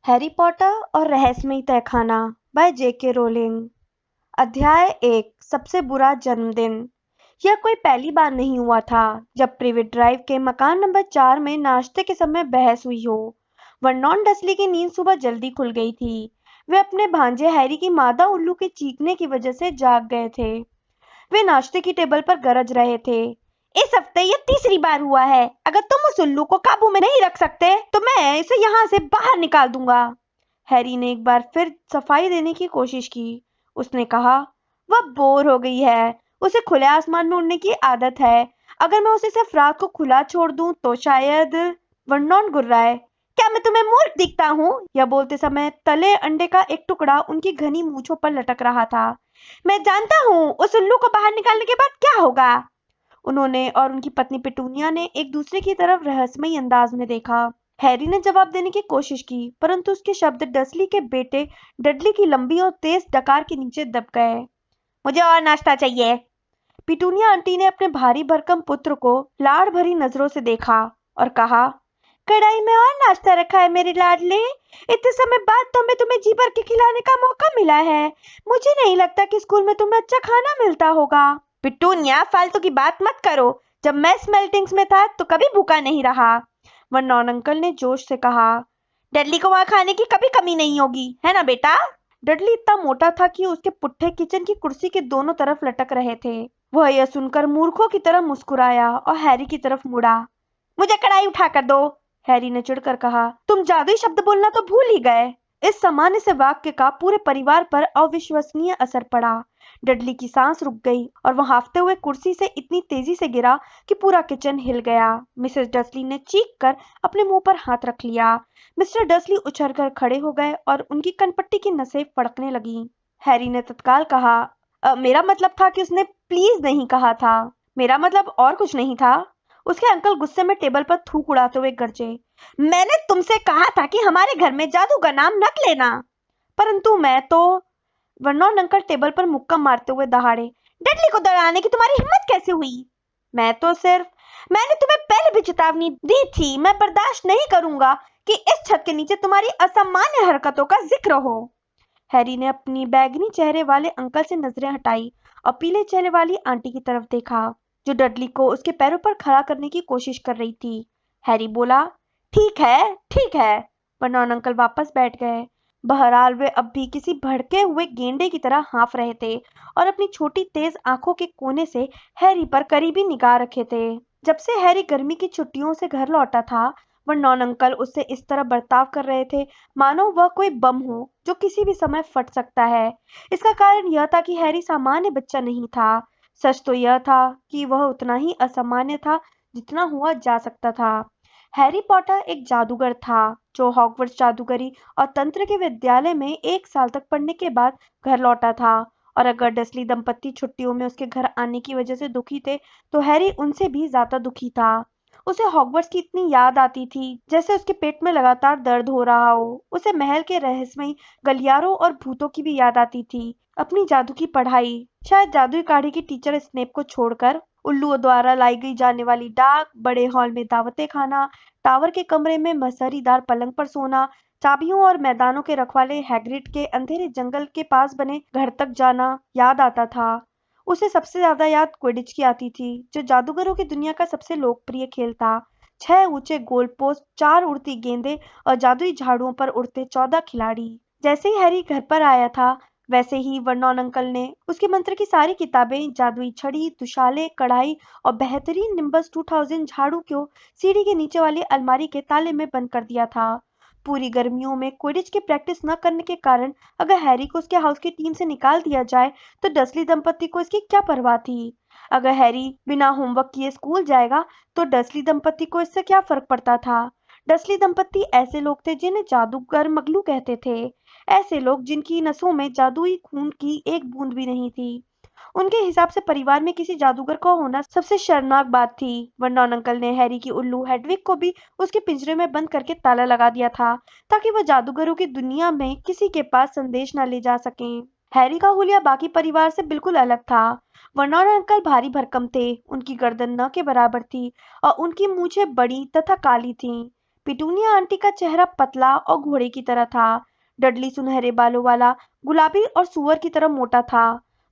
Harry Potter और रहस्यमयी तहखाना bye J.K. Rolling. अध्याय 1 सबसे बुरा जन्मदिन। यह कोई पहली बार नहीं हुआ था जब प्रिवेट ड्राइव के मकान नंबर 4 में नाश्ते के समय बहस हुई हो। वर्नॉन डसली की नींद सुबह जल्दी खुल गई थी। वे अपने भांजे हैरी की मादा उल्लू के चीखने की वजह से जाग गए थे। वे नाश्ते की टेबल पर गरज रहे थे। इस हफ्ते ये तीसरी बार हुआ है। अगर तुम उस उल्लू को काबू में नहीं रख सकते तो मैं इसे यहाँ से बाहर निकाल दूंगा। हैरी ने एक बार फिर सफाई देने की कोशिश की। उसने कहा, वह बोर हो गई है। उसे खुले आसमान में उड़ने की आदत है। अगर मैं उसे सिर्फ रात को खुला छोड़ दूं तो शायद। वर्नॉन गुर्राए, क्या मैं तुम्हें मूर्ख दिखता हूँ? यह बोलते समय तले अंडे का एक टुकड़ा उनकी घनी मूंछों पर लटक रहा था। मैं जानता हूँ उस उल्लू को बाहर निकालने के बाद क्या होगा। उन्होंने और उनकी पत्नी पिटूनिया ने एक दूसरे की तरफ रहस्यमयी अंदाज में देखा। हैरी ने जवाब देने की कोशिश की, परंतु उसके शब्द डसली के बेटे डडली की लंबी और तेज डकार के नीचे दब गए। मुझे और नाश्ता चाहिए। पिटूनिया आंटी ने अपने भारी भरकम पुत्र को लाड़ भरी नजरों से देखा और कहा, कढ़ाई में और नाश्ता रखा है मेरे लाडले। इतने समय बाद तुम्हें जी भर के खिलाने का मौका मिला है। मुझे नहीं लगता कि स्कूल में तुम्हें अच्छा खाना मिलता होगा। पिटूनिया, फालतू की बात मत करो। जब मैं स्मेल्टिंग्स में था तो कभी भूखा नहीं रहा। वर्नॉन अंकल ने जोश से कहा, डडली को वहां खाने की कभी कमी नहीं होगी, है ना बेटा? डडली इतना मोटा था कि उसके पुट्ठे किचन की कुर्सी के दोनों तरफ लटक रहे थे। वह यह सुनकर मूर्खों की तरह मुस्कुराया और हैरी की तरफ मुड़ा। मुझे कढ़ाई उठा कर दो, हैरी ने चिढ़कर कहा। तुम जादुई शब्द बोलना तो भूल ही गए। इस सामान्य से वाक्य का पूरे परिवार पर अविश्वसनीय असर पड़ा। डडली की सांस रुक गई और वह हाफते हुए कुर्सी से इतनी तेजी से गिरा कि पूरा किचन हिल गया। मिसेस डसली ने चीख कर अपने मुंह पर हाथ रख लिया। मिस्टर डसली उछलकर खड़े हो गए और उनकी कनपट्टी की नसें फड़कने लगी। हैरी ने तत्काल कहा, मेरा मतलब था कि उसने प्लीज नहीं कहा था। मेरा मतलब और कुछ नहीं था। उसके अंकल गुस्से में टेबल पर थूक उड़ाते हुए गरजे, मैंने तुमसे कहा था कि हमारे घर में जादू का नाम मत लेना। परंतु मैं तो। वर्नॉन अंकल टेबल पर मुक्का मारते हुए दहाड़े, डडली को डराने की तुम्हारी हिम्मत कैसे हुई? मैं तो सिर्फ। मैंने तुम्हें पहले भी चेतावनी दी थी। मैं बर्दाश्त नहीं करूंगा कि इस छत के नीचे तुम्हारी असामान्य हरकतों का जिक्र हो। हैरी ने अपनी बैगनी चेहरे वाले अंकल से नजरें हटाई और पीले चेहरे वाली आंटी की तरफ देखा, जो डडली को उसके पैरों पर खड़ा करने की कोशिश कर रही थी। हैरी बोला, ठीक है, ठीक है। वर्नॉन अंकल वापस बैठ गए। बहरहाल वे अब भी किसी भड़के हुए गेंडे की तरह हाँफ रहे थे और अपनी छोटी तेज आंखों के कोने से हैरी पर करीबी निगाह रखे थे। जब से हैरी गर्मी की छुट्टियों से घर लौटा था, वर्नॉन अंकल उससे इस तरह बर्ताव कर रहे थे मानो वह कोई बम हो जो किसी भी समय फट सकता है। इसका कारण यह था कि हैरी सामान्य बच्चा नहीं था। सच तो यह था कि वह उतना ही असामान्य था जितना हुआ जा सकता था। हैरी पॉटर एक जादूगर था जो हॉगवर्ट्स जादूगरी और तंत्र के विद्यालय में 1 साल तक पढ़ने के बाद घर लौटा था। और अगर डसली दंपत्ति छुट्टियों में उसके घर आने की वजह से दुखी थे तो हैरी उनसे भी ज्यादा दुखी था। उसे हॉगवर्ट्स की इतनी याद आती थी जैसे उसके पेट में लगातार दर्द हो रहा हो। उसे महल के रहस्यमयी गलियारों और भूतों की भी याद आती थी। अपनी जादू की पढ़ाई, शायद जादुई काढ़ी की टीचर स्नेप को छोड़कर। उल्लुओं द्वारा लाई गई जाने वाली डाक, बड़े हॉल में दावतें खाना, टावर के कमरे में मसहरीदार पलंग पर सोना, चाबियों और मैदानों के रखवाले हैग्रिड के अंधेरे जंगल के पास बने घर तक जाना याद आता था। उसे सबसे ज्यादा याद क्विडिच की आती थी, जो जादूगरों की दुनिया का सबसे लोकप्रिय खेल था। 6 ऊंचे गोल पोस्ट, 4 उड़ती गेंदें और जादुई झाड़ुओं पर उड़ते 14 खिलाड़ी। जैसे ही हैरी घर पर आया था, वैसे ही वर्नॉन अंकल ने उसके मंत्र की सारी किताबें, जादुई छड़ी, दुशाले, कढ़ाई और बेहतरीन निम्बस 2000 झाड़ू को सीढ़ी के नीचे वाली अलमारी के ताले में बंद कर दिया था। पूरी गर्मियों में क्विडिच की प्रैक्टिस न करने के कारण अगर हैरी को उसके हाउस की टीम से निकाल दिया जाए तो डसली दंपत्ति को इसकी क्या परवाह थी। अगर हैरी बिना होमवर्क किए स्कूल जाएगा तो डसली दंपत्ति को इससे क्या फर्क पड़ता था। डसली दंपत्ति ऐसे लोग थे जिन्हें जादूगर मगलू कहते थे। ऐसे लोग जिनकी नसों में जादुई खून की एक बूंद भी नहीं थी। उनके हिसाब से परिवार में किसी जादूगर का होना सबसे शर्मनाक बात थी। वर्नॉन अंकल ने हैरी की उल्लू हेडविग को भी उसके पिंजरे में बंद करके ताला लगा दिया था, ताकि वह जादूगरों की दुनिया में किसी के पास संदेश न ले जा सकें। हैरी का हुलिया बाकी परिवार से बिल्कुल अलग था। वर्नॉन अंकल भारी भरकम थे, उनकी गर्दन न के बराबर थी और उनकी मूछें बड़ी तथा काली थीं। पिटूनिया आंटी का चेहरा पतला और घोड़े की तरह था। डडली सुनहरे बालों वाला, गुलाबी और सुअर की तरह मोटा था।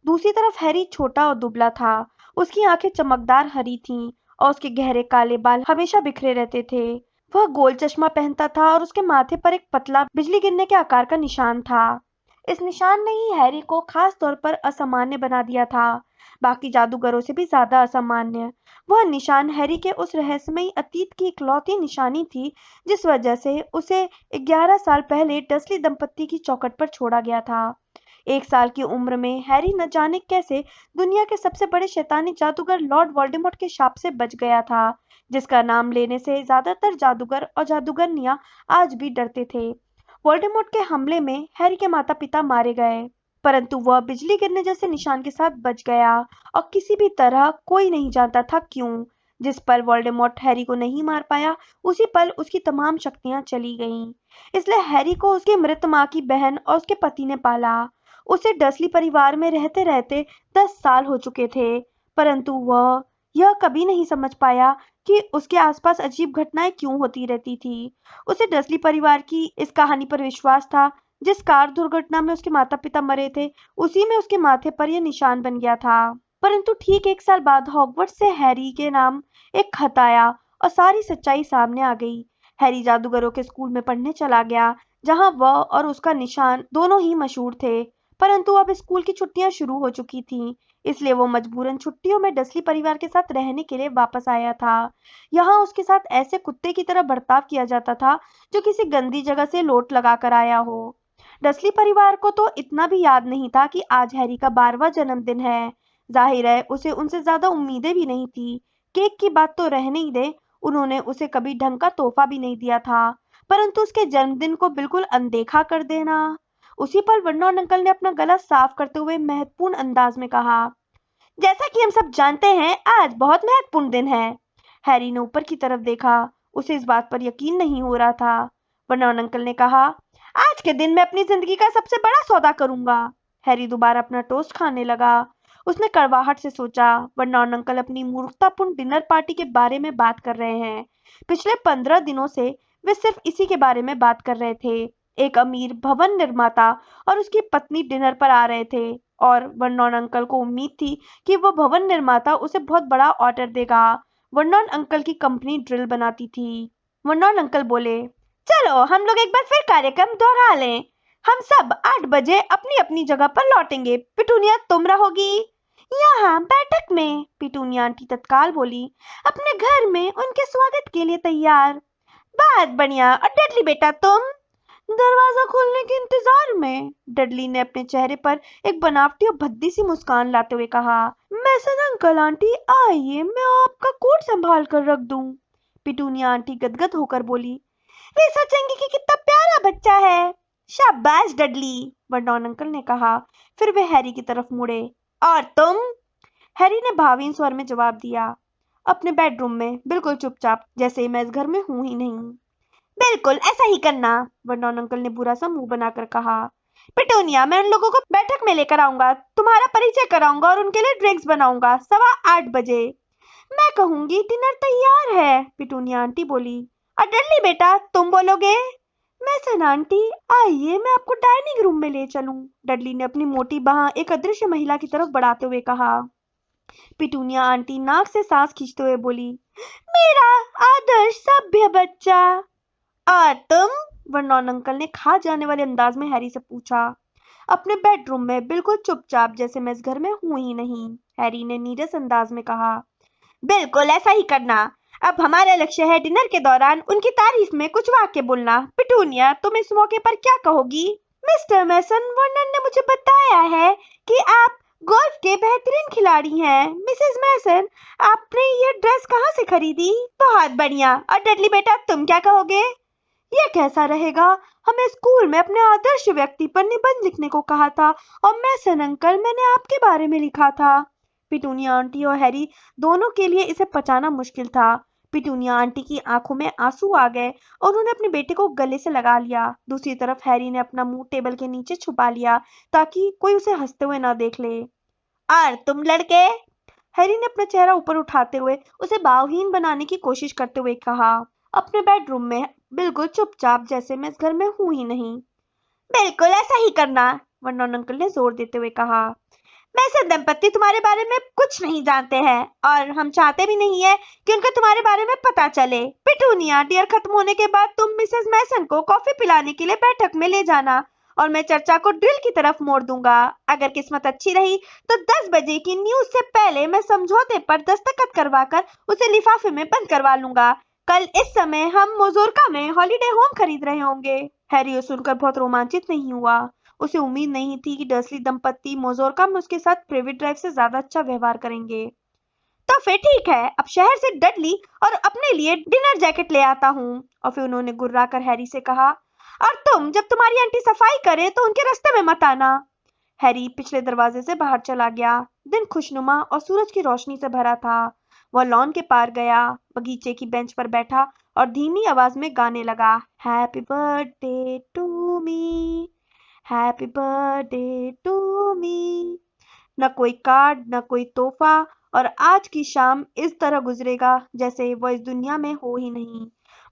दूसरी तरफ हैरी छोटा और दुबला था। उसकी आंखें चमकदार हरी थीं और उसके गहरे काले बाल हमेशा बिखरे रहते थे। वह गोल चश्मा पहनता था और उसके माथे पर एक पतला बिजली गिरने के आकार का निशान था। इस निशान ने ही हैरी को खास तौर पर असामान्य बना दिया था, बाकी जादूगरों से भी ज्यादा असामान्य। वह निशान हैरी के उस रहस्यमयी अतीत की इकलौती निशानी थी जिस वजह से उसे 11 साल पहले डसली दंपत्ति की चौखट पर छोड़ा गया था। 1 साल की उम्र में हैरी न जाने कैसे दुनिया के सबसे बड़े शैतानी जादूगर लॉर्ड वोल्डेमॉर्ट के शाप से बच गया था, जिसका नाम लेने से ज्यादातर जादूगर और जादूगरनियां आज भी डरते थे। वोल्डेमॉर्ट के हमले में हैरी के माता पिता मारे गए, परंतु वह बिजली गिरने जैसे निशान के साथ बच गया और किसी भी तरह कोई नहीं जानता था क्यों। जिस पल वोल्डेमॉर्ट हैरी को नहीं मार पाया, उसी पल उसकी तमाम शक्तियां चली गईं। इसलिए हैरी को उसकी मृत माँ की बहन और उसके पति ने पाला। उसे डर्सली परिवार में रहते रहते 10 साल हो चुके थे, परंतु वह यह कभी नहीं समझ पाया कि उसके आसपास अजीब घटनाएं क्यों होती रहती थी। उसे डर्सली परिवार की इस कहानी पर विश्वास था। जिस कार दुर्घटना में उसके माता पिता मरे थे, उसी में उसके माथे पर यह निशान बन गया था। परंतु ठीक 1 साल बाद हॉगवर्ट्स से हैरी के नाम एक खत आया और सारी सच्चाई सामने आ गई। हैरी जादूगरों के स्कूल में पढ़ने चला गया, जहां वह और उसका निशान दोनों ही मशहूर थे। परंतु अब स्कूल की छुट्टियां शुरू हो चुकी थीं, इसलिए वो मजबूरन छुट्टियों में डसली परिवार के साथ रहने के लिए वापस आया था। यहाँ उसके साथ ऐसे कुत्ते की तरह बर्ताव किया जाता था जो किसी गंदी जगह से लोट लगा कर आया हो। डसली परिवार को तो इतना भी याद नहीं था कि आज हैरी का 12वां जन्मदिन है। जाहिर है उसे उनसे ज्यादा उम्मीदें भी नहीं थी। केक की बात तो रहने ही दे, उन्होंने उसे कभी ढंग का तोहफा भी नहीं दिया था, परंतु उसके जन्मदिन को बिल्कुल अनदेखा कर देना। उसी पल वर्नोन अंकल ने अपना गला साफ करते हुए महत्वपूर्ण अंदाज में कहा, जैसा कि हम सब जानते हैं, आज बहुत महत्वपूर्ण दिन है। हैरी ने ऊपर की तरफ देखा। उसे इस बात पर यकीन नहीं हो रहा था। वर्नोन अंकल ने कहा, आज के दिन मैं अपनी जिंदगी का सबसे बड़ा सौदा करूंगा। हैरी दोबारा अपना टोस्ट खाने लगा। उसने कड़वाहट से सोचा, वर्नोन अंकल अपनी मूर्खतापूर्ण डिनर पार्टी के बारे में बात कर रहे हैं। पिछले 15 दिनों से वे सिर्फ इसी के बारे में बात कर रहे थे। एक अमीर भवन निर्माता और उसकी पत्नी डिनर पर आ रहे थे और वर्नोन अंकल को उम्मीद थी कि वो भवन निर्माता उसे बहुत बड़ा ऑर्डर देगा। वर्नोन अंकल की कंपनी ड्रिल बनाती थी। वर्नोन अंकल बोले, चलो हम लोग एक बार फिर कार्यक्रम दोहरा लें। हम सब 8 बजे अपनी अपनी जगह पर लौटेंगे। पिटूनिया तुम रहोगी यहाँ बैठक में। पिटूनिया आंटी तत्काल बोली, अपने घर में उनके स्वागत के लिए तैयार। बात बढ़िया। और डडली बेटा तुम? दरवाजा खोलने के इंतजार में। डडली ने अपने चेहरे पर एक बनावटी और भद्दी सी मुस्कान लाते हुए कहा, मैसन अंकल आंटी आइए, मैं आपका कोट संभाल कर रख दूं। पिटूनिया आंटी गदगद होकर बोली, वे सोचेंगे कि कितना प्यारा बच्चा है। शाबाश डडली, वर्नोन अंकल ने कहा। फिर वे हैरी की तरफ मुड़े। और तुम? हैरी ने भावीन स्वर में जवाब दिया, अपने बेडरूम में, बिल्कुल चुपचाप, जैसे मैं इस घर में हूं ही नहीं। बिल्कुल ऐसा ही करना, वर्नोन अंकल ने बुरा सा मुंह बनाकर कहा। पिटूनिया, मैं उन लोगों को बैठक में लेकर आऊंगा, तुम्हारा परिचय कराऊंगा और उनके लिए ड्रिंक्स बनाऊंगा 8:15 बजे। मैं कहूंगी डिनर तैयार है, पिटूनिया आंटी बोली। और डडली बेटा तुम बोलोगे? मैसन आंटी आइए, मैं आपको डाइनिंग रूम में ले चलूं। डडली ने अपनी मोटी बाह एक अदृश्य महिला की तरफ बढ़ाते हुए कहा। पिटूनिया आंटी नाक से सांस खींचते हुए बोली, मेरा आदर्श सभ्य बच्चा। और तुम? वर्नोन अंकल ने खा जाने वाले अंदाज में हैरी से पूछा। अपने बेडरूम में, बिल्कुल चुपचाप, जैसे मैं इस घर में हूं ही नहीं, हैरी ने नीरस अंदाज में कहा। बिल्कुल ऐसा ही करना। अब हमारा लक्ष्य है डिनर के दौरान उनकी तारीफ में कुछ वाक्य बोलना। पिटूनिया, तुम इस मौके पर क्या कहोगी? मिस्टर मैसन, वर्नन ने मुझे बताया है कि आप गोल्फ के बेहतरीन खिलाड़ी हैं। मिसेस मैसन, आपने ये ड्रेस कहाँ से खरीदी? बहुत बढ़िया। और डडली बेटा तुम क्या कहोगे? यह कैसा रहेगा? हमें स्कूल में अपने आदर्श व्यक्ति पर निबंध लिखने को कहा था और मैसन अंकल, मैंने आपके बारे में लिखा था। पिटूनिया आंटी और हैरी दोनों के लिए इसे पचाना मुश्किल था। पिटूनिया आंटी की आंखों में आंसू आ गए और उन्होंने अपने बेटे को गले से लगा लिया। दूसरी तरफ हैरी ने अपना मुंह टेबल के नीचे छुपा लिया ताकि कोई उसे हंसते हुए ना देख ले। और तुम लड़के? हैरी ने अपना चेहरा ऊपर उठाते हुए उसे भावहीन बनाने की कोशिश करते हुए कहा। अपने बेडरूम में बिल्कुल चुपचाप, जैसे मैं इस घर में हूं ही नहीं। बिल्कुल ऐसा ही करना, वर्नोन अंकल ने जोर देते हुए कहा। वैसे दंपत्ति तुम्हारे बारे में कुछ नहीं जानते हैं और हम चाहते भी नहीं है कि उनको तुम्हारे बारे में पता चले। पिटूनिया, डियर खत्म होने के बाद तुम मिसेस मैसन को कॉफी पिलाने के लिए बैठक में ले जाना और मैं चर्चा को ड्रिल की तरफ मोड़ दूंगा। अगर किस्मत अच्छी रही तो 10 बजे की न्यूज से पहले मैं समझौते पर दस्तखत करवाकर उसे लिफाफे में बंद करवा लूंगा। कल इस समय हम मोजोर्का में हॉलिडे होम खरीद रहे होंगे। हैरी ये सुनकर बहुत रोमांचित नहीं हुआ। उसे उम्मीद नहीं थी कि डर्सली दंपत्ति मोजोर्का में उसके साथ प्रिवेट ड्राइव से ज्यादा अच्छा व्यवहार करेंगे। तो फिर ठीक है, अब शहर से डडली और अपने लिए डिनर जैकेट ले आता हूँ। और फिर उन्होंने गुर्रा कर हैरी से कहा, और तुम जब तुम्हारी आंटी सफाई करे तो उनके रास्ते में मत आना। हैरी पिछले दरवाजे से बाहर चला गया। दिन खुशनुमा और सूरज की रोशनी से भरा था। वह लॉन के पार गया, बगीचे की बेंच पर बैठा और धीमी आवाज में गाने लगा, happy birthday to me, happy birthday to me. न कोई कार्ड, न कोई तोहफा, और आज की शाम इस तरह गुजरेगा जैसे वह इस दुनिया में हो ही नहीं।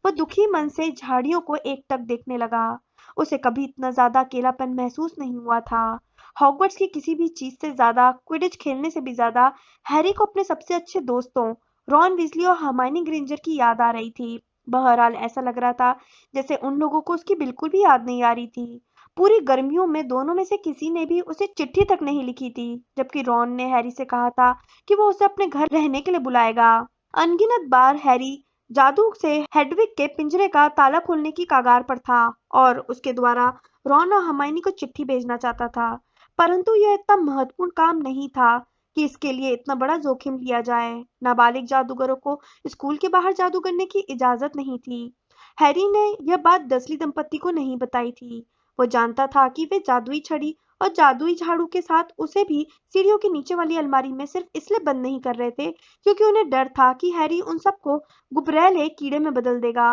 वह दुखी मन से झाड़ियों को एकटक देखने लगा। उसे कभी इतना ज्यादा अकेलापन महसूस नहीं हुआ था। हॉगवर्ट्स की किसी भी चीज से ज्यादा, क्विडिच खेलने से भी ज्यादा, हैरी को अपने सबसे अच्छे दोस्तों रॉन वीजली और हर्माइनी ग्रेंजर की याद आ रही थी। बहरहाल ऐसा लग रहा था जैसे उन लोगों को उसकी बिल्कुल भी याद नहीं आ रही थी। पूरी गर्मियों में दोनों में से किसी ने भी उसे चिट्ठी तक नहीं लिखी थी, जबकि रॉन ने हैरी से कहा था कि वो उसे अपने घर रहने के लिए बुलाएगा। अनगिनत बार हैरी जादू से हेडविग के पिंजरे का ताला खोलने की कगार पर था और उसके द्वारा रॉन और हर्माइनी को चिट्ठी भेजना चाहता था, परंतु यह इतना महत्वपूर्ण काम नहीं था कि इसके लिए इतना बड़ा जोखिम लिया जाए। नाबालिग जादूगरों को स्कूल के बाहर जादू करने की इजाजत नहीं थी। हैरी ने यह बात डर्सली दंपत्ति को नहीं बताई थी। वो जानता था कि वे जादुई छड़ी और जादुई झाड़ू के साथ उसे भी सीढ़ियों के नीचे वाली अलमारी में सिर्फ इसलिए बंद नहीं कर रहे थे क्योंकि उन्हें डर था कि हैरी उन सबको गुबरैले कीड़े में बदल देगा।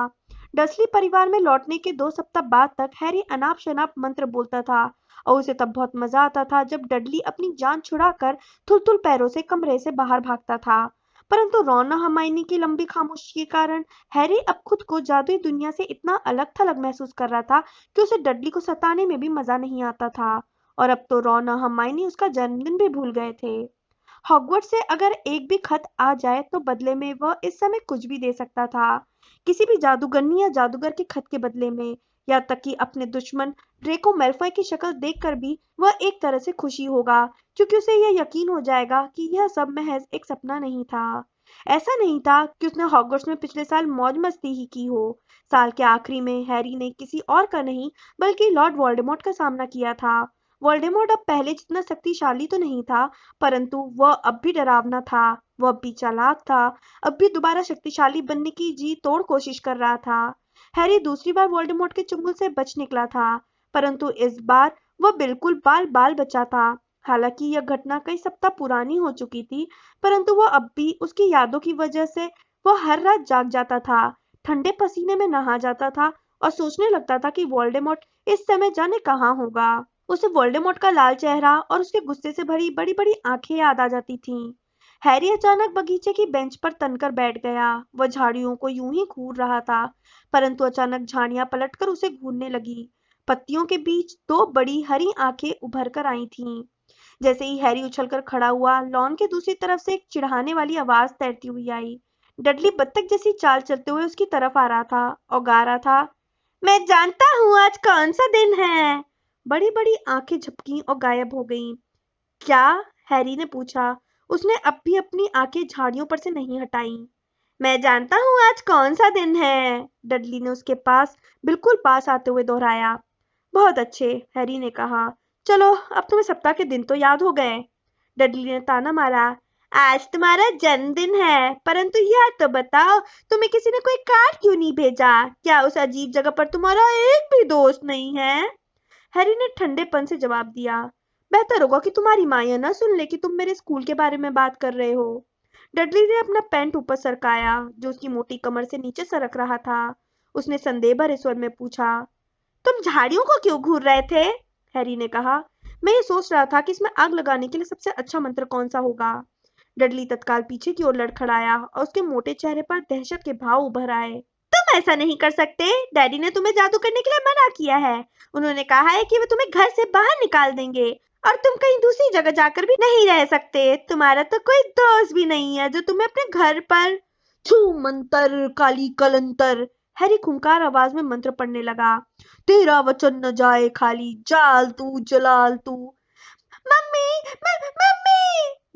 डर्सली परिवार में लौटने के 2 सप्ताह बाद तक हैरी अनाप शनाप मंत्र बोलता था और उसे तब बहुत मजा आता था जब डडली अपनी जान छुड़ाकर थुल-थुल पैरों से कमरे से बाहर भागता था। परंतु रॉन और हर्माइनी की लंबी खामोशी के कारण हैरी अब खुद को जादुई दुनिया से इतना अलग-थलग महसूस कर रहा था कि उसे डडली को सताने में भी मजा नहीं आता था। और अब तो रॉन और हर्माइनी उसका जन्मदिन भी भूल गए थे। हॉगवर्ट्स से अगर एक भी खत आ जाए तो बदले में वह इस समय कुछ भी दे सकता था, किसी भी जादूगरनी या जादूगर के खत के बदले में। यहाँ तक कि अपने दुश्मन ड्रेको मैल्फॉय की शक्ल देखकर भी वह एक तरह से खुशी होगा, क्योंकि उसे यह यकीन हो जाएगा कि यह सब महज एक सपना नहीं था। ऐसा नहीं था कि उसने हॉगवर्ट्स में पिछले साल मौज मस्ती ही की हो। साल के आखिरी में हैरी ने किसी और का नहीं बल्कि लॉर्ड वोल्डेमॉर्ट का सामना किया था। वोल्डेमॉर्ट अब पहले जितना शक्तिशाली तो नहीं था, परंतु वह अब भी डरावना था। वह अब भी चालाक था, अब भी दोबारा शक्तिशाली बनने की जी तोड़ कोशिश कर रहा था। हैरी दूसरी बार वोल्डेमॉर्ट के चुंगल से बच निकला था, परंतु इस बार वह बिल्कुल बाल बाल बचा था। हालांकि यह घटना कई सप्ताह पुरानी हो चुकी थी, परंतु वह अब भी उसकी यादों की वजह से वह हर रात जाग जाता था, ठंडे पसीने में नहा जाता था और सोचने लगता था कि वोल्डेमॉर्ट इस समय जाने कहाँ होगा। उसे वोल्डेमॉर्ट का लाल चेहरा और उसके गुस्से से भरी बड़ी बड़ी आंखें याद आ जाती थीं। हैरी अचानक बगीचे की बेंच पर तनकर बैठ गया। वह झाड़ियों को यूं ही घूर रहा था, परंतु अचानक झाड़ियां पलटकर उसे घूरने लगी। पत्तियों के बीच 2 बड़ी हरी आंखें उभर कर आई थीं। जैसे ही हैरी उछलकर खड़ा हुआ, लॉन के दूसरी तरफ से एक चिढ़ाने वाली आवाज तैरती हुई आई। डडली बत्तख जैसी चाल चलते हुए उसकी तरफ आ रहा था और गा रहा था, मैं जानता हूँ आज कौन सा दिन है। बड़ी बड़ी आंखें झपकी और गायब हो गईं। क्या? हैरी ने पूछा। उसने अब भी अपनी आंखें झाड़ियों पर से नहीं हटाई। मैं जानता हूँ आज कौन सा दिन है, डडली ने उसके पास बिल्कुल पास आते हुए दोहराया। बहुत अच्छे, हैरी ने कहा। चलो, अब तुम्हें सप्ताह के दिन तो याद हो गए। डडली ने ताना मारा। आज तुम्हारा जन्मदिन है, परंतु यह तो बताओ, तुम्हें किसी ने कोई कार्ड क्यों नहीं भेजा? क्या उस अजीब जगह पर तुम्हारा एक भी दोस्त नहीं है? हैरी ने ठंडेपन से जवाब दिया। बेहतर होगा कि तुम्हारी माँ यह ना सुन ले कि तुम मेरे स्कूल के बारे में बात कर रहे हो। डडली ने अपना पैंट ऊपर सरकाया, जो उसकी मोटी कमर से नीचे सरक रहा था। उसने संदेह भरे स्वर में पूछा, तुम झाड़ियों को क्यों घूर रहे थे? हैरी ने कहा, मैं ये सोच रहा था कि इसमें आग लगाने के लिए सबसे अच्छा मंत्र कौन सा होगा। डडली तत्काल पीछे की ओर लड़खड़ाया और उसके मोटे चेहरे पर दहशत के भाव उभर आए। तुम तुम ऐसा नहीं कर सकते। डैडी ने तुम्हें जादू करने के लिए मना किया है। उन्होंने कहा है कि वो तुम्हें घर से बाहर निकाल देंगे और तुम कहीं दूसरी जगह जाकर भी नहीं रह सकते। तुम्हारा तो कोई दोस्त भी नहीं है जो तुम्हें अपने घर पर। छू मंतर काली कलंतर। हैरी खूंखार आवाज में मंत्र पढ़ने लगा। तेरा वचन न जाए खाली, जाल तू जलाल तू। Mummy, mummy!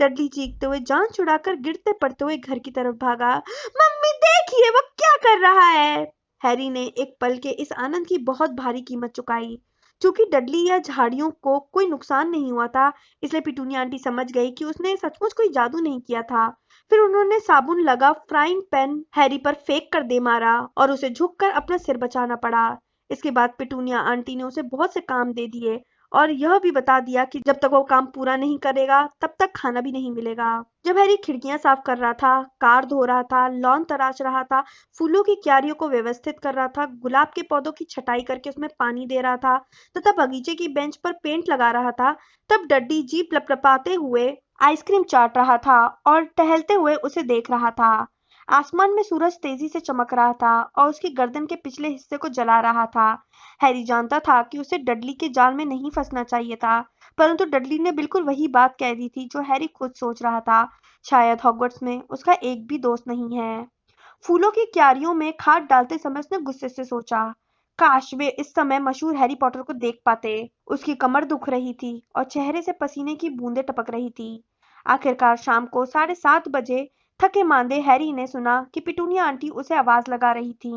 डडली चीखते हुए जान छुड़ाकर गिरते पड़ते हुए घर की तरफ भागा। मम्मी देखिए वो क्या कर रहा है। हैरी ने एक पल के इस आनंद की बहुत भारी कीमत चुकाई। चूंकि डडली या झाड़ियों को कोई नुकसान नहीं हुआ था, इसलिए पिटूनिया आंटी समझ गई कि उसने सचमुच कोई जादू नहीं किया था। फिर उन्होंने साबुन लगा फ्राइंग पैन हैरी पर फेंक कर दे मारा और उसे झुककर अपना सिर बचाना पड़ा। इसके बाद पिटूनिया आंटी ने उसे बहुत से काम दे दिए और यह भी बता दिया कि जब तक वो काम पूरा नहीं करेगा तब तक खाना भी नहीं मिलेगा। जब हैरी खिड़कियां साफ कर रहा था, कार धो रहा था, लॉन तराश रहा था, फूलों की क्यारियों को व्यवस्थित कर रहा था, गुलाब के पौधों की छटाई करके उसमें पानी दे रहा था तथा बगीचे की बेंच पर पेंट लगा रहा था, तब डड्डी जीभ लपलपाते हुए आइसक्रीम चाट रहा था और टहलते हुए उसे देख रहा था। आसमान में सूरज तेजी से चमक रहा था और उसकी गर्दन के पिछले हिस्से को जला रहा था। हैरी जानता था कि उसे डडली के जाल में नहीं फंसना चाहिए था, परंतु डडली ने बिल्कुल वही बात कह दी थी जो हैरी खुद सोच रहा था। शायद हॉगवर्ट्स में उसका एक भी दोस्त नहीं है। फूलों की क्यारियों में खाद डालते समय उसने गुस्से से सोचा, काश वे इस समय मशहूर हैरी पॉटर को देख पाते। उसकी कमर दुख रही थी और चेहरे से पसीने की बूंदें टपक रही थी। आखिरकार शाम को 7:30 थके मांदे हैरी ने सुना कि पिटूनिया आंटी उसे आवाज लगा रही थी।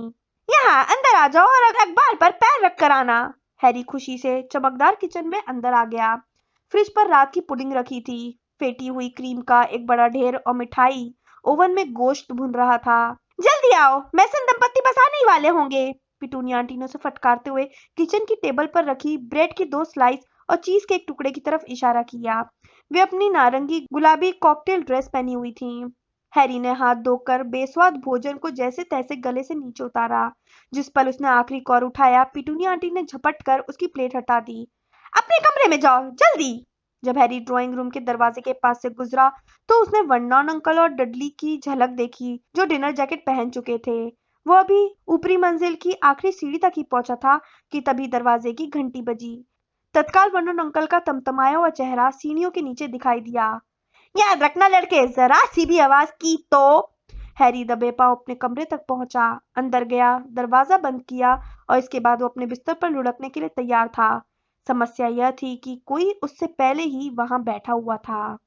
यहाँ अंदर आ जाओ और अखबार पर पैर रख कर आना। हैरी खुशी से चमकदार किचन में अंदर आ गया। फ्रिज पर रात की पुडिंग रखी थी, फेटी हुई क्रीम का एक बड़ा ढेर और मिठाई। ओवन में गोश्त भुन रहा था। जल्दी आओ, मैसन दंपत्ति बस आने ही वाले होंगे। पिटूनिया आंटी ने उसे फटकारते हुए किचन की टेबल पर रखी ब्रेड की 2 स्लाइस और चीज के एक टुकड़े की तरफ इशारा किया। वे अपनी नारंगी गुलाबी कॉकटेल ड्रेस पहनी हुई थी। हैरी ने हाथ धोकर बेस्वाद भोजन को जैसे तैसे गले से नीचे उतारा। जिस पल उसने आखिरी कौर उठाया, पिटूनिया आंटी ने झपट कर उसकी प्लेट हटा दी। अपने कमरे में जाओ, जल्दी। जब हैरी ड्राइंग रूम के दरवाजे के पास से गुजरा तो उसने वर्नॉन अंकल और डडली की झलक देखी, जो डिनर जैकेट पहन चुके थे। वो अभी ऊपरी मंजिल की आखिरी सीढ़ी तक ही पहुंचा था कि तभी दरवाजे की घंटी बजी। तत्काल वर्नॉन अंकल का तमतमाया हुआ चेहरा सीढ़ियों के नीचे दिखाई दिया। याद रखना लड़के, जरा सी भी आवाज की तो। हैरी दबे पांव अपने कमरे तक पहुंचा, अंदर गया, दरवाजा बंद किया और इसके बाद वो अपने बिस्तर पर लुढ़कने के लिए तैयार था। समस्या यह थी कि कोई उससे पहले ही वहां बैठा हुआ था।